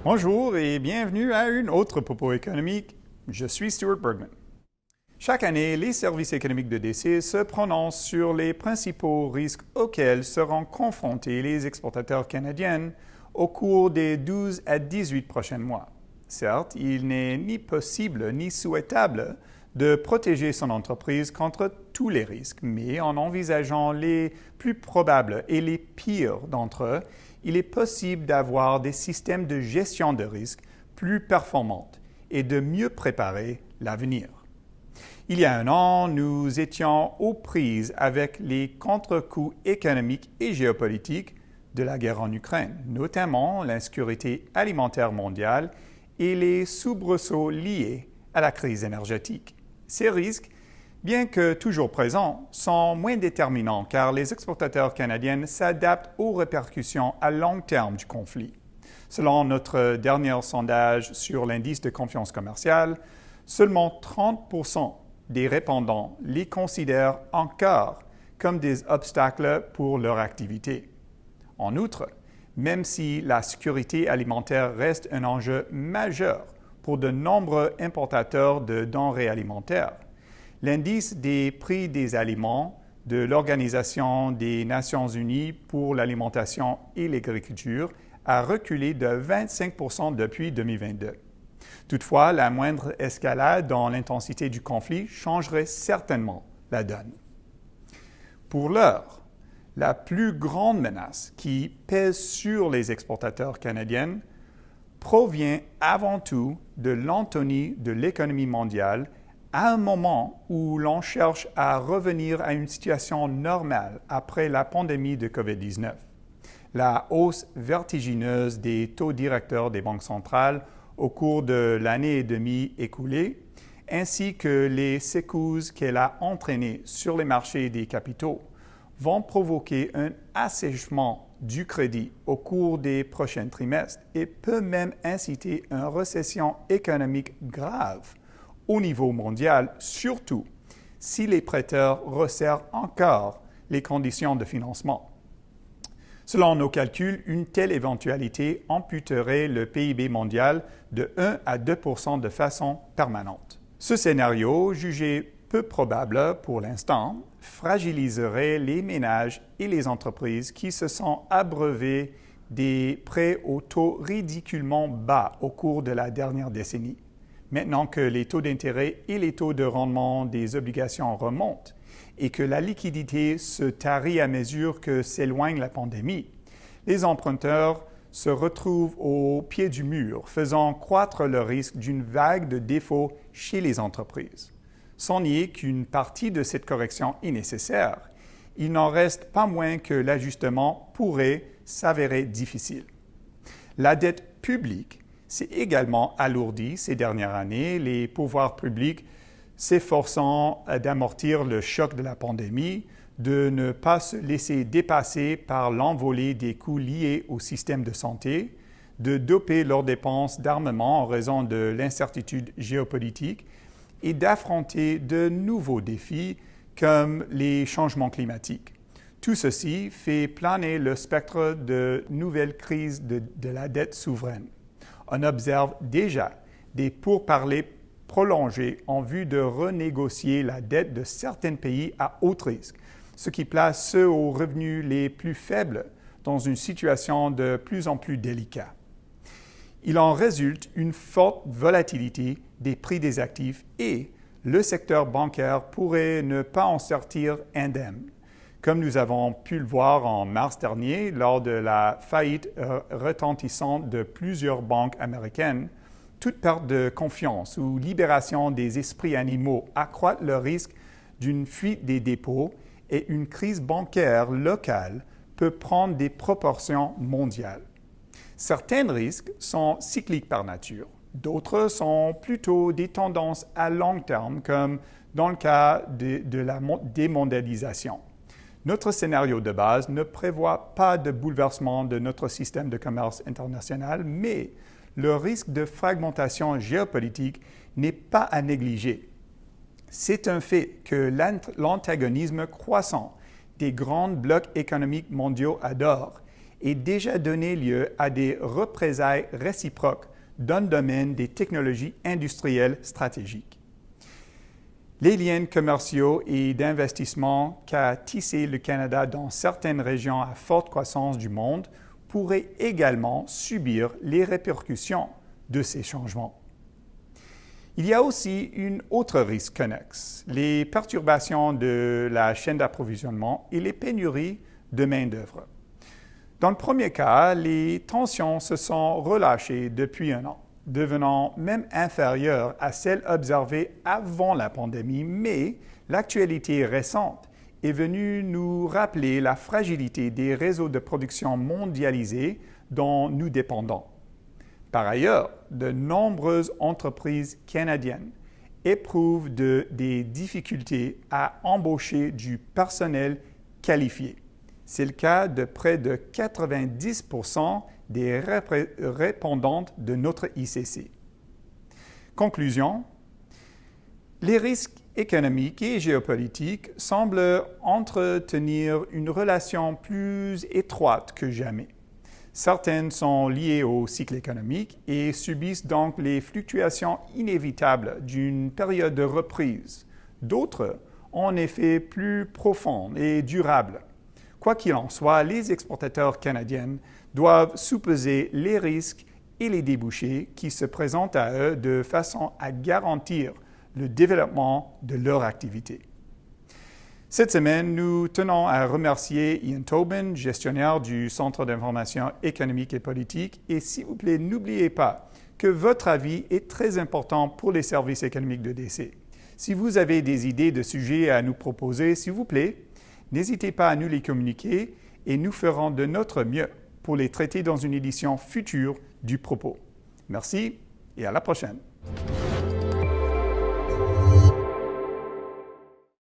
Bonjour et bienvenue à une autre propos économique. Je suis Stuart Bergman. Chaque année, les services économiques de DC se prononcent sur les principaux risques auxquels seront confrontés les exportateurs canadiens au cours des 12 à 18 prochains mois. Certes, il n'est ni possible ni souhaitable de protéger son entreprise contre tous les risques, mais en envisageant les plus probables et les pires d'entre eux, il est possible d'avoir des systèmes de gestion de risques plus performants et de mieux préparer l'avenir. Il y a un an, nous étions aux prises avec les contre-coups économiques et géopolitiques de la guerre en Ukraine, notamment l'insécurité alimentaire mondiale et les soubresauts liés à la crise énergétique. Ces risques, bien que toujours présents, sont moins déterminants car les exportateurs canadiens s'adaptent aux répercussions à long terme du conflit. Selon notre dernier sondage sur l'indice de confiance commerciale, seulement 30% des répondants les considèrent encore comme des obstacles pour leur activité. En outre, même si la sécurité alimentaire reste un enjeu majeur pour de nombreux importateurs de denrées alimentaires, l'indice des prix des aliments de l'Organisation des Nations Unies pour l'alimentation et l'agriculture a reculé de 25% depuis 2022. Toutefois, la moindre escalade dans l'intensité du conflit changerait certainement la donne. Pour l'heure, la plus grande menace qui pèse sur les exportateurs canadiens provient avant tout de l'atonie de l'économie mondiale à un moment où l'on cherche à revenir à une situation normale après la pandémie de COVID-19. La hausse vertigineuse des taux directeurs des banques centrales au cours de l'année et demie écoulée, ainsi que les secousses qu'elle a entraînées sur les marchés des capitaux, vont provoquer un assèchement du crédit au cours des prochains trimestres et peut même inciter une récession économique grave au niveau mondial, surtout si les prêteurs resserrent encore les conditions de financement. Selon nos calculs, une telle éventualité amputerait le PIB mondial de 1 à 2 % de façon permanente. Ce scénario, jugé peu probable pour l'instant, fragiliserait les ménages et les entreprises qui se sont abreuvés des prêts aux taux ridiculement bas au cours de la dernière décennie. Maintenant que les taux d'intérêt et les taux de rendement des obligations remontent et que la liquidité se tarit à mesure que s'éloigne la pandémie, les emprunteurs se retrouvent au pied du mur, faisant croître le risque d'une vague de défauts chez les entreprises. Sans nier qu'une partie de cette correction est nécessaire, il n'en reste pas moins que l'ajustement pourrait s'avérer difficile. La dette publique s'est également alourdie ces dernières années, les pouvoirs publics s'efforçant d'amortir le choc de la pandémie, de ne pas se laisser dépasser par l'envolée des coûts liés au système de santé, de doper leurs dépenses d'armement en raison de l'incertitude géopolitique et d'affronter de nouveaux défis comme les changements climatiques. Tout ceci fait planer le spectre de nouvelles crises de la dette souveraine. On observe déjà des pourparlers prolongés en vue de renégocier la dette de certains pays à haut risque, ce qui place ceux aux revenus les plus faibles dans une situation de plus en plus délicate. Il en résulte une forte volatilité des prix des actifs et le secteur bancaire pourrait ne pas en sortir indemne, comme nous avons pu le voir en mars dernier lors de la faillite retentissante de plusieurs banques américaines. Toute perte de confiance ou libération des esprits animaux accroît le risque d'une fuite des dépôts et une crise bancaire locale peut prendre des proportions mondiales. Certains risques sont cycliques par nature, d'autres sont plutôt des tendances à long terme, comme dans le cas de la démondialisation. Notre scénario de base ne prévoit pas de bouleversement de notre système de commerce international, mais le risque de fragmentation géopolitique n'est pas à négliger. C'est un fait que l'antagonisme croissant des grands blocs économiques mondiaux adore ait déjà donné lieu à des représailles réciproques dans le domaine des technologies industrielles stratégiques. Les liens commerciaux et d'investissement qu'a tissé le Canada dans certaines régions à forte croissance du monde pourraient également subir les répercussions de ces changements. Il y a aussi un autre risque connexe, les perturbations de la chaîne d'approvisionnement et les pénuries de main-d'œuvre. Dans le premier cas, les tensions se sont relâchées depuis un an, devenant même inférieures à celles observées avant la pandémie, mais l'actualité récente est venue nous rappeler la fragilité des réseaux de production mondialisés dont nous dépendons. Par ailleurs, de nombreuses entreprises canadiennes éprouvent des difficultés à embaucher du personnel qualifié. C'est le cas de près de 90% des répondantes de notre ICC. Conclusion, les risques économiques et géopolitiques semblent entretenir une relation plus étroite que jamais. Certaines sont liées au cycle économique et subissent donc les fluctuations inévitables d'une période de reprise. D'autres ont en effet plus profondes et durables. Quoi qu'il en soit, les exportateurs canadiens doivent sous-peser les risques et les débouchés qui se présentent à eux de façon à garantir le développement de leur activité. Cette semaine, nous tenons à remercier Ian Tobin, gestionnaire du Centre d'information économique et politique, et s'il vous plaît, n'oubliez pas que votre avis est très important pour les services économiques de DC. Si vous avez des idées de sujets à nous proposer, s'il vous plaît, n'hésitez pas à nous les communiquer et nous ferons de notre mieux pour les traiter dans une édition future du Propos. Merci et à la prochaine.